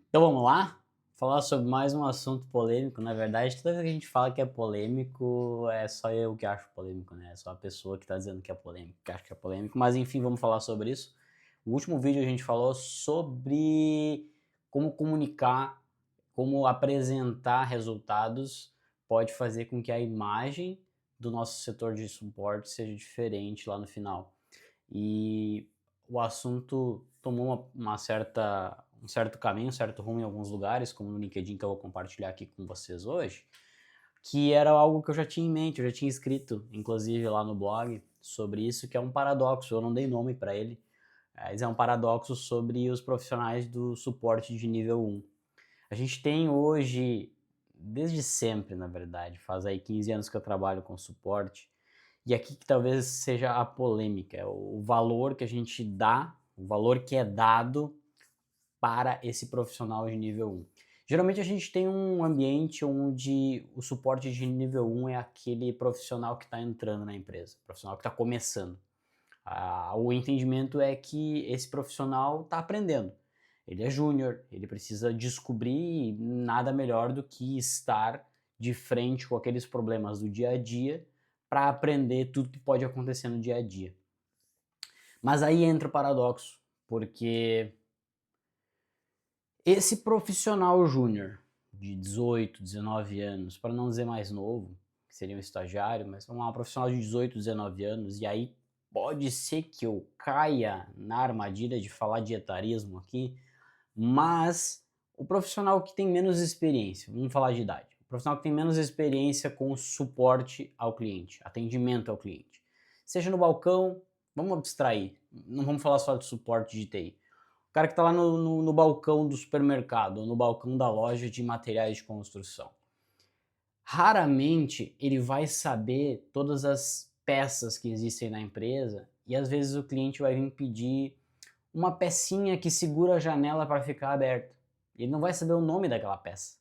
Então vamos lá? Falar sobre mais um assunto polêmico. Na verdade, toda vez que a gente fala que é polêmico, é só eu que acho polêmico, né? É só a pessoa que tá dizendo que é polêmico, que acha que é polêmico. Mas enfim, vamos falar sobre isso. No último vídeo a gente falou sobre como comunicar, como apresentar resultados pode fazer com que a imagem do nosso setor de suporte seja diferente lá no final. E o assunto tomou um certo caminho, um certo rumo em alguns lugares, como no LinkedIn, que eu vou compartilhar aqui com vocês hoje, que era algo que eu já tinha em mente, eu já tinha escrito, inclusive lá no blog, sobre isso, que é um paradoxo, eu não dei nome para ele, mas é um paradoxo sobre os profissionais do suporte de nível 1. A gente tem hoje, desde sempre, na verdade, faz aí 15 anos que eu trabalho com suporte, e aqui que talvez seja a polêmica, é o valor que a gente dá, o valor que é dado para esse profissional de nível 1. Geralmente a gente tem um ambiente onde o suporte de nível 1 é aquele profissional que está entrando na empresa, profissional que está começando. O entendimento é que esse profissional está aprendendo. Ele é júnior, ele precisa descobrir nada melhor do que estar de frente com aqueles problemas do dia a dia para aprender tudo que pode acontecer no dia a dia. Mas aí entra o paradoxo, porque esse profissional júnior de 18, 19 anos, para não dizer mais novo, que seria um estagiário, mas vamos lá, um profissional de 18, 19 anos, e aí pode ser que eu caia na armadilha de falar de etarismo aqui, mas o profissional que tem menos experiência, vamos falar de idade, o profissional que tem menos experiência com suporte ao cliente, atendimento ao cliente, seja no balcão, vamos abstrair, não vamos falar só de suporte de TI, o cara que está lá no balcão do supermercado, ou no balcão da loja de materiais de construção. Raramente ele vai saber todas as peças que existem na empresa e às vezes o cliente vai vir pedir uma pecinha que segura a janela para ficar aberta. Ele não vai saber o nome daquela peça.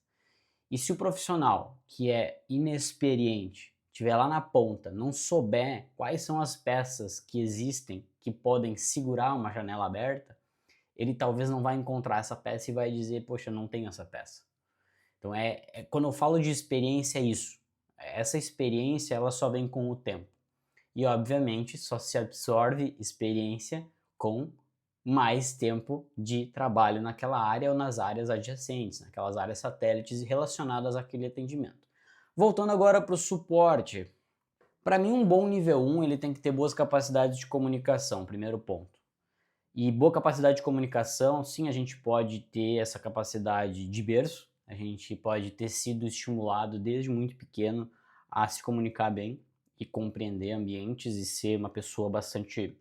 E se o profissional que é inexperiente estiver lá na ponta, não souber quais são as peças que existem que podem segurar uma janela aberta, ele talvez não vai encontrar essa peça e vai dizer, poxa, não tenho essa peça. Então quando eu falo de experiência é isso. Essa experiência ela só vem com o tempo. E obviamente só se absorve experiência com mais tempo de trabalho naquela área ou nas áreas adjacentes, naquelas áreas satélites relacionadas àquele atendimento. Voltando agora para o suporte. Para mim, um bom nível 1 ele tem que ter boas capacidades de comunicação, primeiro ponto. E boa capacidade de comunicação, sim, a gente pode ter essa capacidade de berço, a gente pode ter sido estimulado desde muito pequeno a se comunicar bem e compreender ambientes e ser uma pessoa bastante.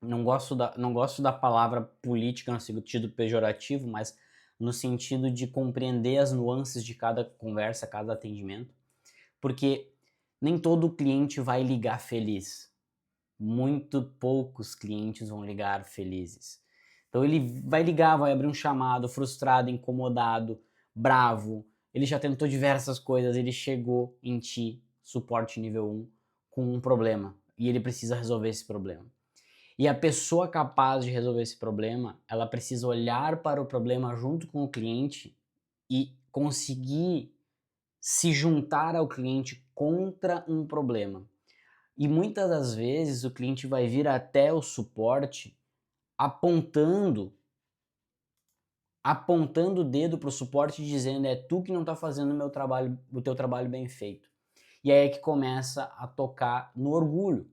Não gosto da palavra política no sentido pejorativo, mas no sentido de compreender as nuances de cada conversa, cada atendimento, porque nem todo cliente vai ligar feliz. Muito poucos clientes vão ligar felizes. Então ele vai ligar, vai abrir um chamado frustrado, incomodado, bravo. Ele já tentou diversas coisas, ele chegou em ti, suporte nível 1, com um problema e ele precisa resolver esse problema. E a pessoa capaz de resolver esse problema, ela precisa olhar para o problema junto com o cliente e conseguir se juntar ao cliente contra um problema. E muitas das vezes o cliente vai vir até o suporte apontando apontando o dedo para o suporte dizendo é tu que não está fazendo o teu trabalho bem feito. E aí é que começa a tocar no orgulho,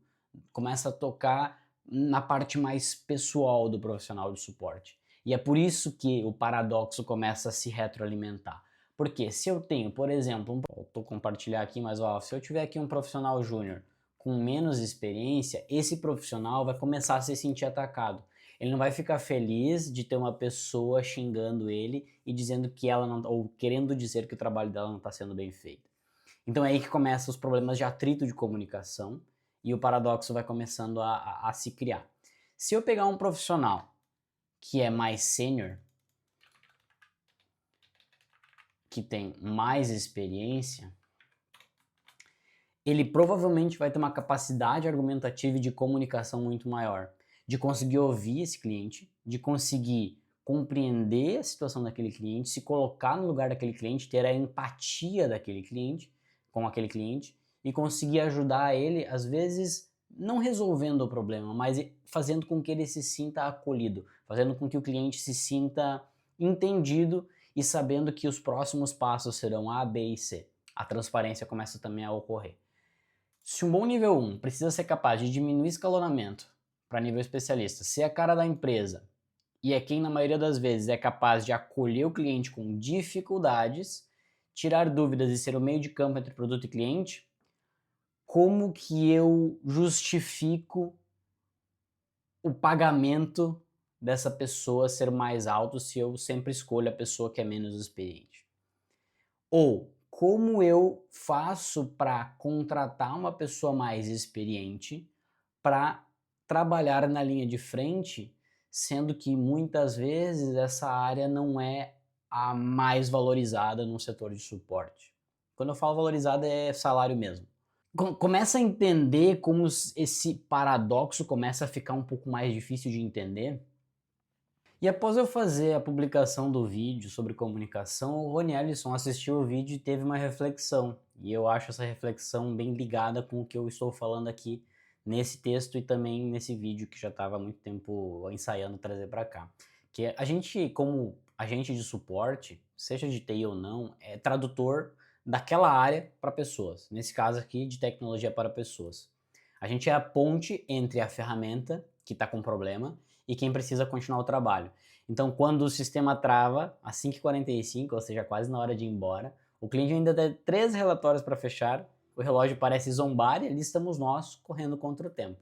começa a tocar na parte mais pessoal do profissional de suporte. E é por isso que o paradoxo começa a se retroalimentar. Porque se eu tenho, por exemplo, estou compartilhar aqui, mas ó, se eu tiver aqui um profissional júnior com menos experiência, esse profissional vai começar a se sentir atacado. Ele não vai ficar feliz de ter uma pessoa xingando ele e dizendo que ela não, ou querendo dizer que o trabalho dela não está sendo bem feito. Então é aí que começam os problemas de atrito de comunicação e o paradoxo vai começando a se criar. Se eu pegar um profissional que é mais sênior, que tem mais experiência, ele provavelmente vai ter uma capacidade argumentativa e de comunicação muito maior, de conseguir ouvir esse cliente, de conseguir compreender a situação daquele cliente, se colocar no lugar daquele cliente, ter a empatia daquele cliente, com aquele cliente, e conseguir ajudar ele, às vezes, não resolvendo o problema, mas fazendo com que ele se sinta acolhido, fazendo com que o cliente se sinta entendido e sabendo que os próximos passos serão A, B e C. A transparência começa também a ocorrer. Se um bom nível 1 precisa ser capaz de diminuir escalonamento para nível especialista, ser a cara da empresa e é quem na maioria das vezes é capaz de acolher o cliente com dificuldades, tirar dúvidas e ser o meio de campo entre produto e cliente, como que eu justifico o pagamento dessa pessoa ser mais alto se eu sempre escolho a pessoa que é menos experiente? Ou como eu faço para contratar uma pessoa mais experiente para trabalhar na linha de frente, sendo que muitas vezes essa área não é a mais valorizada no setor de suporte? Quando eu falo valorizada é salário mesmo. Começa a entender como esse paradoxo começa a ficar um pouco mais difícil de entender. E após eu fazer a publicação do vídeo sobre comunicação, o Rony Ellison assistiu o vídeo e teve uma reflexão. E eu acho essa reflexão bem ligada com o que eu estou falando aqui nesse texto e também nesse vídeo que já estava há muito tempo ensaiando trazer para cá. Que a gente, como agente de suporte, seja de TI ou não, é tradutor daquela área para pessoas. Nesse caso aqui, de tecnologia para pessoas. A gente é a ponte entre a ferramenta que está com problema e quem precisa continuar o trabalho. Então, quando o sistema trava às 5h45, ou seja, quase na hora de ir embora, o cliente ainda tem 3 relatórios para fechar, o relógio parece zombar e ali estamos nós correndo contra o tempo.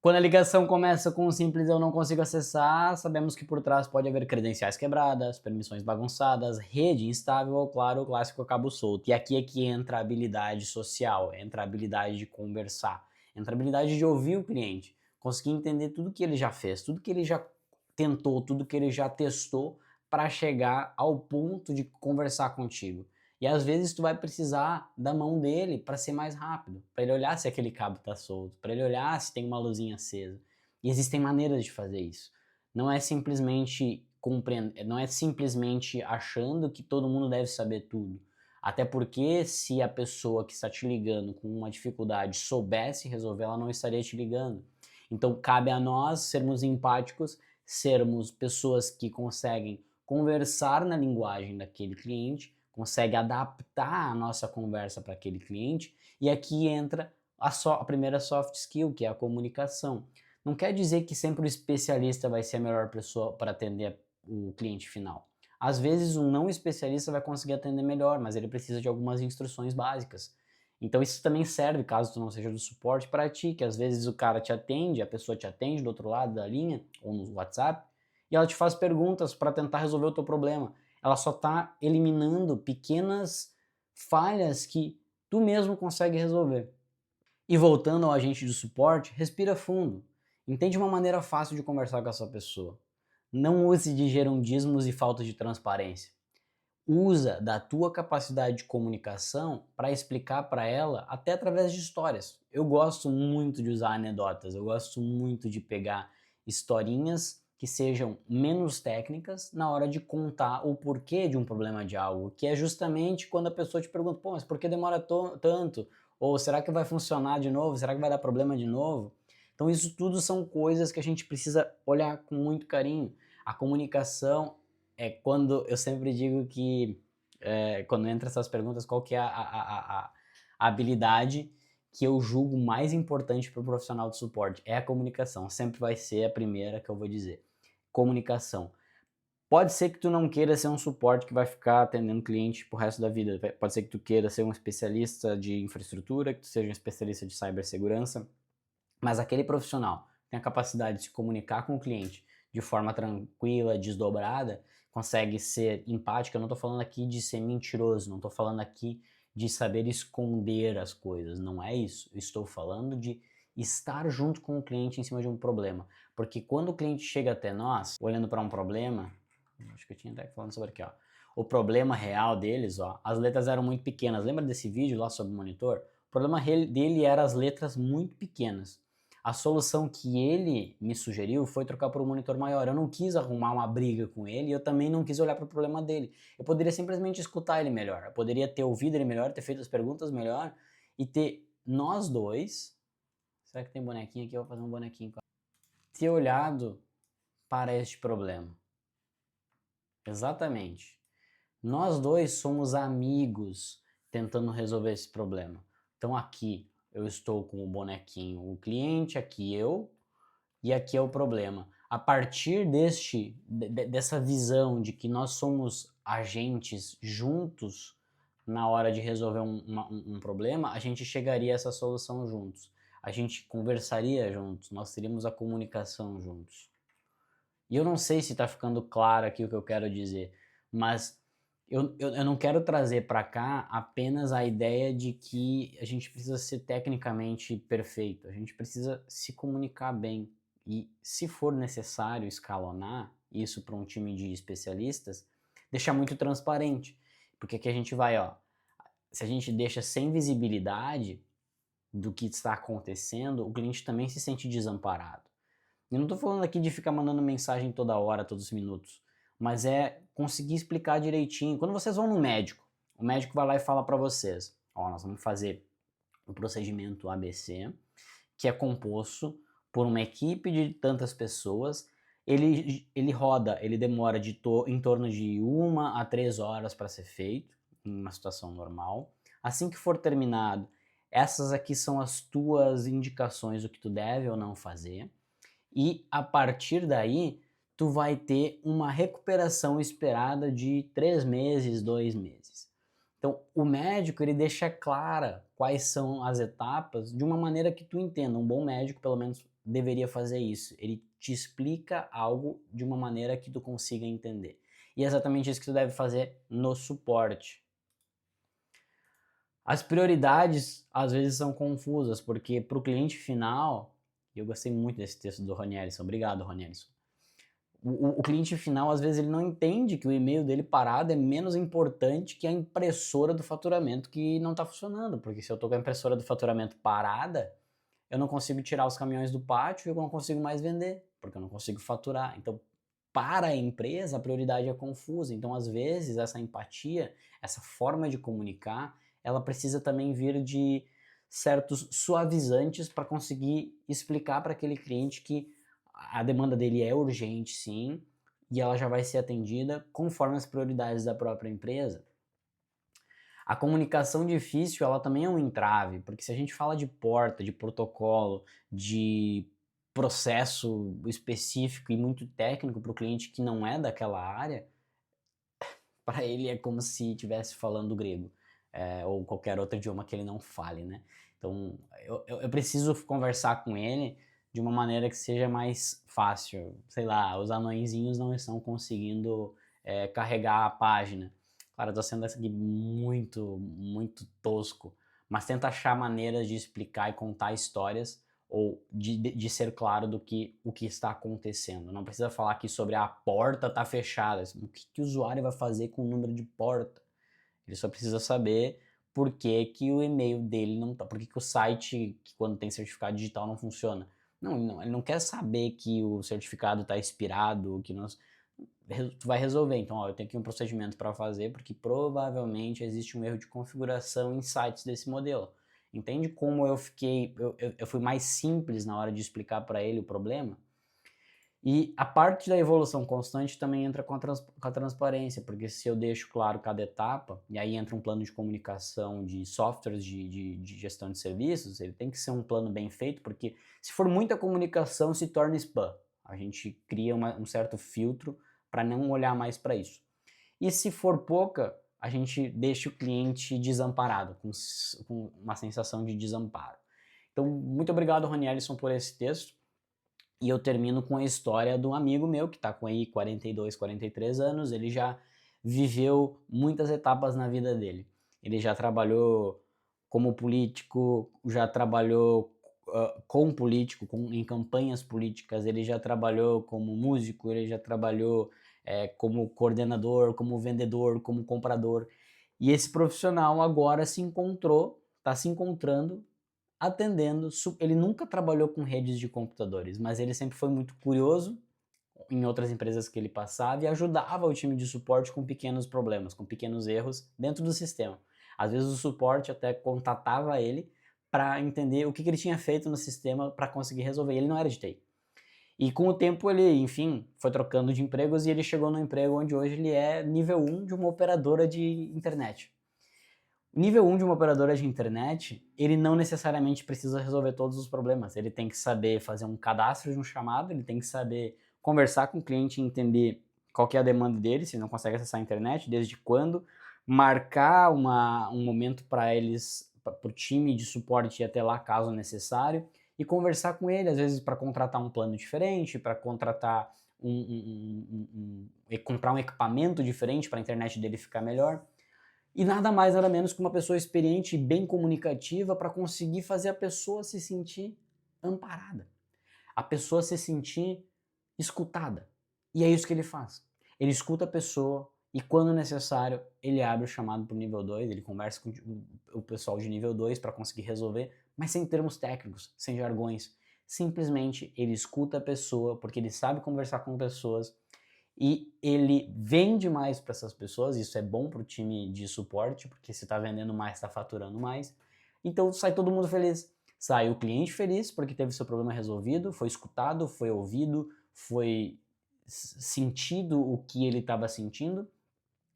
Quando a ligação começa com um simples eu não consigo acessar, sabemos que por trás pode haver credenciais quebradas, permissões bagunçadas, rede instável ou, claro, o clássico cabo solto. E aqui é que entra a habilidade social, entra a habilidade de conversar, entra a habilidade de ouvir o cliente, conseguir entender tudo que ele já fez, tudo que ele já tentou, tudo que ele já testou para chegar ao ponto de conversar contigo. E às vezes tu vai precisar da mão dele para ser mais rápido, para ele olhar se aquele cabo está solto, para ele olhar se tem uma luzinha acesa. E existem maneiras de fazer isso. Não é simplesmente não é simplesmente achando que todo mundo deve saber tudo. Até porque se a pessoa que está te ligando com uma dificuldade soubesse resolver, ela não estaria te ligando. Então cabe a nós sermos empáticos, sermos pessoas que conseguem conversar na linguagem daquele cliente, consegue adaptar a nossa conversa para aquele cliente, e aqui entra a primeira soft skill, que é a comunicação. Não quer dizer que sempre o especialista vai ser a melhor pessoa para atender o cliente final. Às vezes um não especialista vai conseguir atender melhor, mas ele precisa de algumas instruções básicas. Então isso também serve, caso tu não seja do suporte, para ti, que às vezes o cara te atende, a pessoa te atende do outro lado da linha, ou no WhatsApp, e ela te faz perguntas para tentar resolver o teu problema. Ela só está eliminando pequenas falhas que tu mesmo consegue resolver. E voltando ao agente de suporte, respira fundo. Entende uma maneira fácil de conversar com essa pessoa. Não use de gerundismos e falta de transparência. Usa da tua capacidade de comunicação para explicar para ela até através de histórias. Eu gosto muito de usar anedotas, eu gosto muito de pegar historinhas que sejam menos técnicas na hora de contar o porquê de um problema de algo, que é justamente quando a pessoa te pergunta, pô, mas por que demora tanto? Ou será que vai funcionar de novo? Será que vai dar problema de novo? Então isso tudo são coisas que a gente precisa olhar com muito carinho. A comunicação é quando eu sempre digo que quando entra essas perguntas, qual que é a habilidade que eu julgo mais importante para o profissional de suporte? É a comunicação, sempre vai ser a primeira que eu vou dizer. Comunicação. Pode ser que tu não queira ser um suporte que vai ficar atendendo cliente pro resto da vida. Pode ser que tu queira ser um especialista de infraestrutura, que tu seja um especialista de cibersegurança, mas aquele profissional que tem a capacidade de se comunicar com o cliente de forma tranquila, desdobrada, consegue ser empático. Eu não estou falando aqui de ser mentiroso, não estou falando aqui de saber esconder as coisas, não é isso. Eu estou falando de estar junto com o cliente em cima de um problema. Porque quando o cliente chega até nós, olhando para um problema, acho que eu tinha até falando sobre aqui, ó, o problema real deles, ó, as letras eram muito pequenas. Lembra desse vídeo lá sobre o monitor? O problema dele era as letras muito pequenas. A solução que ele me sugeriu foi trocar por um monitor maior. Eu não quis arrumar uma briga com ele, e eu também não quis olhar para o problema dele. Eu poderia simplesmente escutar ele melhor, eu poderia ter ouvido ele melhor, ter feito as perguntas melhor e ter nós dois. Será que tem bonequinho aqui? Eu vou fazer um bonequinho. Ter olhado para este problema. Exatamente. Nós dois somos amigos tentando resolver esse problema. Então aqui eu estou com o bonequinho, o cliente, aqui eu, e aqui é o problema. A partir dessa visão de que nós somos agentes juntos na hora de resolver um problema, a gente chegaria a essa solução juntos. A gente conversaria juntos, nós teríamos a comunicação juntos. E eu não sei se está ficando claro aqui o que eu quero dizer, mas eu não quero trazer para cá apenas a ideia de que a gente precisa ser tecnicamente perfeito, a gente precisa se comunicar bem. E se for necessário escalonar isso para um time de especialistas, deixar muito transparente. Porque aqui a gente vai, ó, se a gente deixa sem visibilidade do que está acontecendo, o cliente também se sente desamparado. Eu não estou falando aqui de ficar mandando mensagem toda hora, todos os minutos, mas é conseguir explicar direitinho. Quando vocês vão no médico, o médico vai lá e fala para vocês, ó, nós vamos fazer um procedimento ABC, que é composto por uma equipe de tantas pessoas, ele roda, ele demora em torno de 1 a 3 horas para ser feito, em uma situação normal. Assim que for terminado, essas aqui são as tuas indicações do que tu deve ou não fazer. E a partir daí, tu vai ter uma recuperação esperada de 3 meses, 2 meses. Então, o médico, ele deixa clara quais são as etapas de uma maneira que tu entenda. Um bom médico, pelo menos, deveria fazer isso. Ele te explica algo de uma maneira que tu consiga entender. E é exatamente isso que tu deve fazer no suporte. As prioridades, às vezes, são confusas, porque para o cliente final, e eu gostei muito desse texto do Rony Ellison, obrigado, Rony Ellison. O cliente final, às vezes, ele não entende que o e-mail dele parado é menos importante que a impressora do faturamento que não está funcionando, porque se eu estou com a impressora do faturamento parada, eu não consigo tirar os caminhões do pátio e eu não consigo mais vender, porque eu não consigo faturar. Então, para a empresa, a prioridade é confusa. Então, às vezes, essa empatia, essa forma de comunicar, ela precisa também vir de certos suavizantes para conseguir explicar para aquele cliente que a demanda dele é urgente, sim, e ela já vai ser atendida conforme as prioridades da própria empresa. A comunicação difícil, ela também é um entrave, porque se a gente fala de porta, de protocolo, de processo específico e muito técnico para o cliente que não é daquela área, para ele é como se estivesse falando grego, ou qualquer outro idioma que ele não fale, né? Então, eu preciso conversar com ele de uma maneira que seja mais fácil. Sei lá, os anõezinhos não estão conseguindo carregar a página. Claro, eu tô sendo aqui muito, muito tosco, mas tenta achar maneiras de explicar e contar histórias ou de ser claro do que o que está acontecendo. Não precisa falar aqui sobre a porta tá fechada. O que o usuário vai fazer com o número de porta? Ele só precisa saber por que, que o e-mail dele não tá, por que, que o site, que quando tem certificado digital, não funciona. Não, ele não quer saber que o certificado está expirado, que nós tu vai resolver. Então, ó, eu tenho aqui um procedimento para fazer, porque provavelmente existe um erro de configuração em sites desse modelo. Entende como eu fui mais simples na hora de explicar para ele o problema? E a parte da evolução constante também entra com a transparência, porque se eu deixo claro cada etapa, e aí entra um plano de comunicação de softwares de gestão de serviços, ele tem que ser um plano bem feito, porque se for muita comunicação, se torna spam. A gente cria um certo filtro para não olhar mais para isso. E se for pouca, a gente deixa o cliente desamparado, com uma sensação de desamparo. Então, muito obrigado, Rony Ellison, por esse texto. E eu termino com a história de um amigo meu que está com aí 42, 43 anos. Ele já viveu muitas etapas na vida dele. Ele já trabalhou como político, já trabalhou com político, em campanhas políticas, ele já trabalhou como músico, ele já trabalhou como coordenador, como vendedor, como comprador. E esse profissional agora se encontrou, está se encontrando atendendo, ele nunca trabalhou com redes de computadores, mas ele sempre foi muito curioso em outras empresas que ele passava e ajudava o time de suporte com pequenos problemas, com pequenos erros dentro do sistema. Às vezes o suporte até contatava ele para entender o que ele tinha feito no sistema para conseguir resolver. Ele não era de TI. E com o tempo ele, enfim, foi trocando de empregos e ele chegou no emprego onde hoje ele é nível 1 de uma operadora de internet. Nível 1 de uma operadora de internet, ele não necessariamente precisa resolver todos os problemas. Ele tem que saber fazer um cadastro de um chamado, ele tem que saber conversar com o cliente e entender qual que é a demanda dele, se ele não consegue acessar a internet, desde quando, marcar um momento para eles, para o time de suporte ir até lá caso necessário, e conversar com ele, às vezes para contratar um plano diferente, para contratar comprar um equipamento diferente para a internet dele ficar melhor. E nada mais, nada menos que uma pessoa experiente e bem comunicativa para conseguir fazer a pessoa se sentir amparada, a pessoa se sentir escutada. E é isso que ele faz. Ele escuta a pessoa e, quando necessário, ele abre o chamado para o nível 2, ele conversa com o pessoal de nível 2 para conseguir resolver, mas sem termos técnicos, sem jargões. Simplesmente ele escuta a pessoa porque ele sabe conversar com pessoas e ele vende mais para essas pessoas. Isso é bom para o time de suporte, porque se está vendendo mais, está faturando mais. Então sai todo mundo feliz. Sai o cliente feliz porque teve seu problema resolvido, foi escutado, foi ouvido, foi sentido o que ele estava sentindo.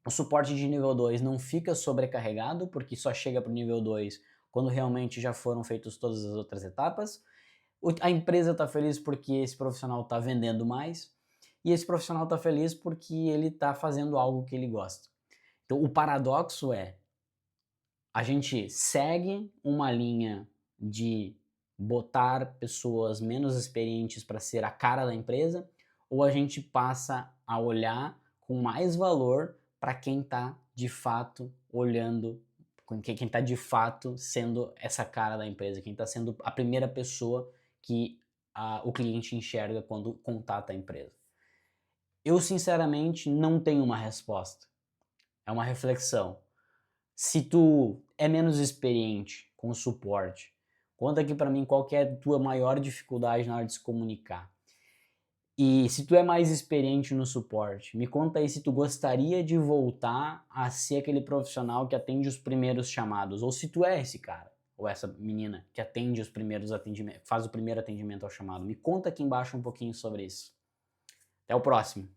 O suporte de nível 2 não fica sobrecarregado, porque só chega para o nível 2 quando realmente já foram feitas todas as outras etapas. A empresa está feliz porque esse profissional está vendendo mais. E esse profissional está feliz porque ele está fazendo algo que ele gosta. Então, o paradoxo é, a gente segue uma linha de botar pessoas menos experientes para ser a cara da empresa, ou a gente passa a olhar com mais valor para quem está de fato olhando, quem está de fato sendo essa cara da empresa, quem está sendo a primeira pessoa que o cliente enxerga quando contata a empresa. Eu, sinceramente, não tenho uma resposta. É uma reflexão. Se tu é menos experiente com o suporte, conta aqui para mim qual que é a tua maior dificuldade na hora de se comunicar. E se tu é mais experiente no suporte, me conta aí se tu gostaria de voltar a ser aquele profissional que atende os primeiros chamados, ou se tu é esse cara, ou essa menina que atende os primeiros atendimentos, faz o primeiro atendimento ao chamado. Me conta aqui embaixo um pouquinho sobre isso. Até o próximo.